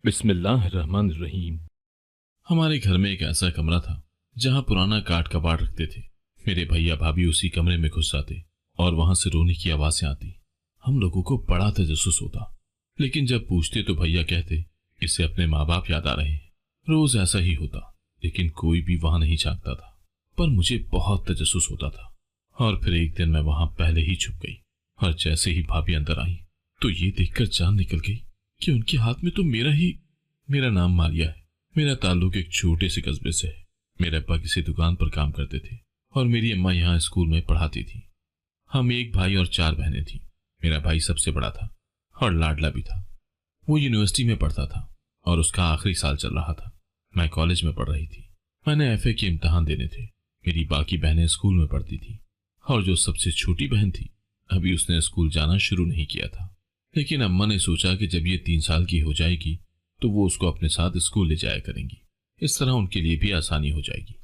बिस्मिल्लाहिर्रहमानिर्रहीम। हमारे घर में एक ऐसा कमरा था जहां पुराना काट कबाड़ रखते थे। मेरे भैया भाभी उसी कमरे में घुस जाते और वहां से रोने की आवाजें आती। हम लोगों को बड़ा तजस्सुस होता, लेकिन जब पूछते तो भैया कहते इससे अपने माँ बाप याद आ रहे हैं। रोज ऐसा ही होता, लेकिन कोई भी वहां नहीं झांकता था। पर मुझे बहुत तजस्सुस होता था और फिर एक दिन मैं वहां पहले ही छुप गई और जैसे ही भाभी अंदर आई तो ये देखकर जान निकल गई कि उनके हाथ में तो मेरा नाम मारिया है। मेरा ताल्लुक एक छोटे से कस्बे से है। मेरे अब्बा किसी दुकान पर काम करते थे और मेरी अम्मा यहाँ स्कूल में पढ़ाती थी। हम एक भाई और 4 बहनें थी। मेरा भाई सबसे बड़ा था और लाडला भी था। वो यूनिवर्सिटी में पढ़ता था और उसका आखिरी साल चल रहा था। मैं कॉलेज में पढ़ रही थी। मैंने एफए के इम्तहान देने थे। मेरी बाकी बहनें स्कूल में पढ़ती थी और जो सबसे छोटी बहन थी अभी उसने स्कूल जाना शुरू नहीं किया था। लेकिन अम्मा ने सोचा कि जब ये 3 साल की हो जाएगी तो वो उसको अपने साथ स्कूल ले जाया करेंगी। इस तरह उनके लिए भी आसानी हो जाएगी।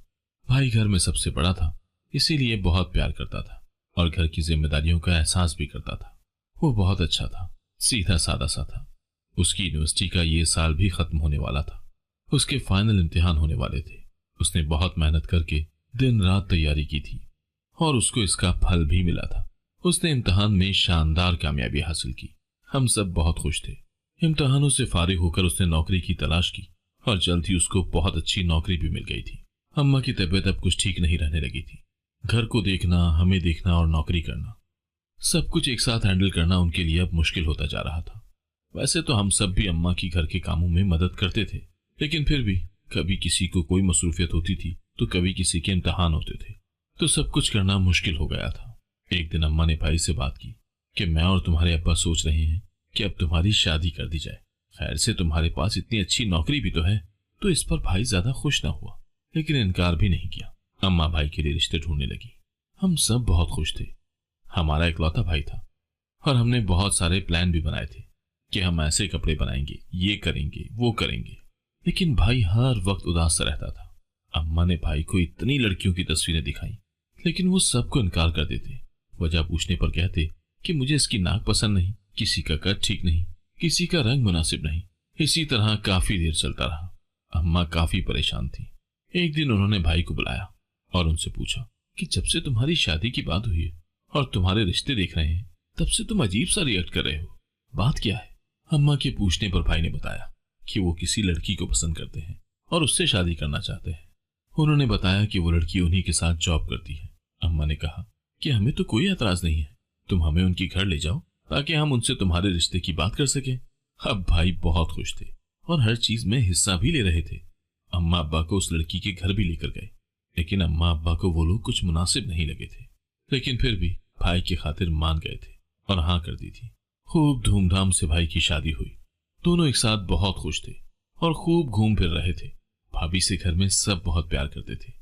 भाई घर में सबसे बड़ा था, इसीलिए बहुत प्यार करता था और घर की जिम्मेदारियों का एहसास भी करता था। वो बहुत अच्छा था, सीधा सादा सा था। उसकी यूनिवर्सिटी का ये साल भी खत्म होने वाला था। उसके फाइनल इम्तिहान होने वाले थे। उसने बहुत मेहनत करके दिन रात तैयारी की थी और उसको इसका फल भी मिला था। उसने इम्तिहान में शानदार कामयाबी हासिल की। हम सब बहुत खुश थे। इम्तिहानों से फारिग होकर उसने नौकरी की तलाश की और जल्द ही उसको बहुत अच्छी नौकरी भी मिल गई थी। अम्मा की तबीयत अब कुछ ठीक नहीं रहने लगी थी। घर को देखना, हमें देखना और नौकरी करना, सब कुछ एक साथ हैंडल करना उनके लिए अब मुश्किल होता जा रहा था। वैसे तो हम सब भी अम्मा की घर के कामों में मदद करते थे, लेकिन फिर भी कभी किसी को कोई मसरूफियत होती थी तो कभी किसी के इम्तिहान होते थे, तो सब कुछ करना मुश्किल हो गया था। एक दिन अम्मा ने भाई से बात की कि मैं और तुम्हारे अब्बा सोच रहे हैं कि अब तुम्हारी शादी कर दी जाए। खैर से तुम्हारे पास इतनी अच्छी नौकरी भी तो है। तो इस पर भाई ज्यादा खुश ना हुआ, लेकिन इनकार भी नहीं किया। अम्मा भाई के लिए रिश्ते ढूंढने लगी। हम सब बहुत खुश थे। हमारा इकलौता भाई था और हमने बहुत सारे प्लान भी बनाए थे कि हम ऐसे कपड़े बनाएंगे, ये करेंगे, वो करेंगे। लेकिन भाई हर वक्त उदास सा रहता था। अम्मा ने भाई को इतनी लड़कियों की तस्वीरें दिखाई, लेकिन वो सबको इनकार कर देते। वजह पूछने पर कहते कि मुझे इसकी नाक पसंद नहीं, किसी का कद ठीक नहीं, किसी का रंग मुनासिब नहीं। इसी तरह काफी देर चलता रहा। अम्मा काफी परेशान थी। एक दिन उन्होंने भाई को बुलाया और उनसे पूछा कि जब से तुम्हारी शादी की बात हुई है और तुम्हारे रिश्ते देख रहे हैं, तब से तुम अजीब सा रिएक्ट कर रहे हो। बात क्या है? अम्मा के पूछने पर भाई ने बताया कि वो किसी लड़की को पसंद करते हैं और उससे शादी करना चाहते हैं। उन्होंने बताया कि वो लड़की उन्हीं के साथ जॉब करती है। अम्मा ने कहा कि हमें तो कोई एतराज नहीं है, तुम हमें उनके घर ले जाओ ताकि हम उनसे तुम्हारे रिश्ते की बात कर सकें। अब भाई बहुत खुश थे और हर चीज में हिस्सा भी ले रहे थे। अम्मा अब्बा को उस लड़की के घर भी लेकर गए, लेकिन अम्मा अब्बा को वो लोग कुछ मुनासिब नहीं लगे थे। लेकिन फिर भी भाई की खातिर मान गए थे और हाँ कर दी थी। खूब धूमधाम से भाई की शादी हुई। दोनों एक साथ बहुत खुश थे और खूब घूम फिर रहे थे। भाभी से घर में सब बहुत प्यार करते थे।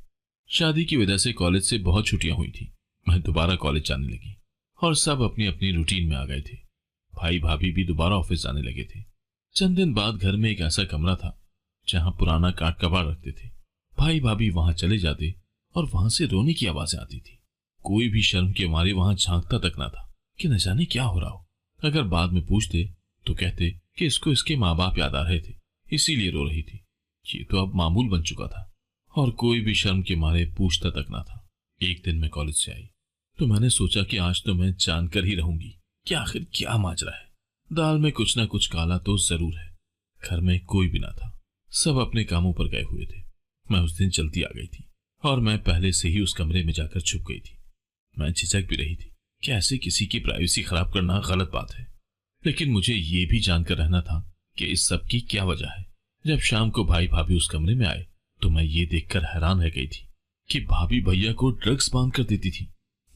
शादी की वजह से कॉलेज से बहुत छुट्टियां हुई थी। मैं दोबारा कॉलेज जाने लगी और सब अपनी अपनी रूटीन में आ गए थे। भाई भाभी भी दोबारा ऑफिस जाने लगे थे। चंद दिन बाद घर में एक ऐसा कमरा था जहां पुराना काट कबाड़ रखते थे। भाई भाभी वहां चले जाते और वहां से रोने की आवाजें आती थी। कोई भी शर्म के मारे वहां झांकता तक ना था कि न जाने क्या हो रहा हो। अगर बाद में पूछते तो कहते कि इसको इसके माँ बाप याद आ रहे थे, इसीलिए रो रही थी। ये तो अब मामूल बन चुका था और कोई भी शर्म के मारे पूछता तक ना था। एक दिन मैं कॉलेज से आई तो मैंने सोचा कि आज तो मैं जानकर ही रहूंगी कि आखिर क्या माजरा है। दाल में कुछ ना कुछ काला तो जरूर है। घर में कोई भी ना था, सब अपने कामों पर गए हुए थे। मैं उस दिन जल्दी आ गई थी और मैं पहले से ही उस कमरे में जाकर छुप गई थी। मैं झिझक भी रही थी कि ऐसे किसी की प्राइवेसी खराब करना गलत बात है, लेकिन मुझे ये भी जानकर रहना था कि इस सब की क्या वजह है। जब शाम को भाई भाभी उस कमरे में आए तो मैं ये देखकर हैरान रह गई थी कि भाभी भैया को ड्रग्स बांध कर देती थी।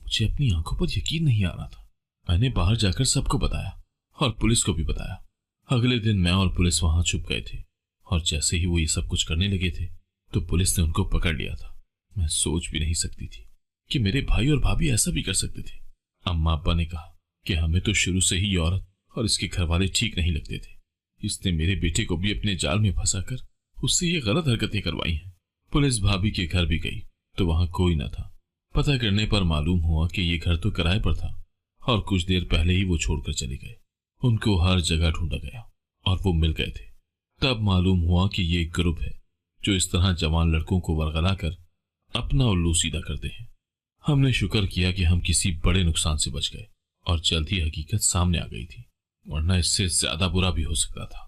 मुझे अपनी आंखों पर यकीन नहीं आ रहा था। मैंने बाहर जाकर सबको बताया और पुलिस को भी बताया। अगले दिन मैं और पुलिस वहां छुप गए थे और जैसे ही वो ये सब कुछ करने लगे थे तो पुलिस ने उनको पकड़ लिया था। मैं सोच भी नहीं सकती थी कि मेरे भाई और भाभी ऐसा भी कर सकते थे। अम्मा अब्बा ने कहा कि हमें तो शुरू से ही ये औरत और इसके घर वाले ठीक नहीं लगते थे। इसने मेरे बेटे को भी अपने जाल में फंसाकर उससे ये गलत हरकतें करवाई हैं। पुलिस भाभी के घर भी गई तो वहां कोई न था। पता करने पर मालूम हुआ कि ये घर तो किराए पर था और कुछ देर पहले ही वो छोड़कर चले गए। उनको हर जगह ढूंढा गया और वो मिल गए थे। तब मालूम हुआ कि ये एक ग्रुप है जो इस तरह जवान लड़कों को वरगला कर अपना उल्लू सीधा करते हैं। हमने शुक्र किया कि हम किसी बड़े नुकसान से बच गए और जल्द ही हकीकत सामने आ गई थी, वरना इससे ज्यादा बुरा भी हो सकता था।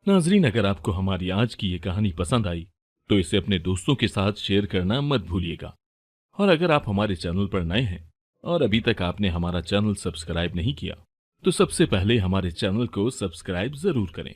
नाजरीन, अगर आपको हमारी आज की ये कहानी पसंद आई तो इसे अपने दोस्तों के साथ शेयर करना मत भूलिएगा। और अगर आप हमारे चैनल पर नए हैं और अभी तक आपने हमारा चैनल सब्सक्राइब नहीं किया तो सबसे पहले हमारे चैनल को सब्सक्राइब जरूर करें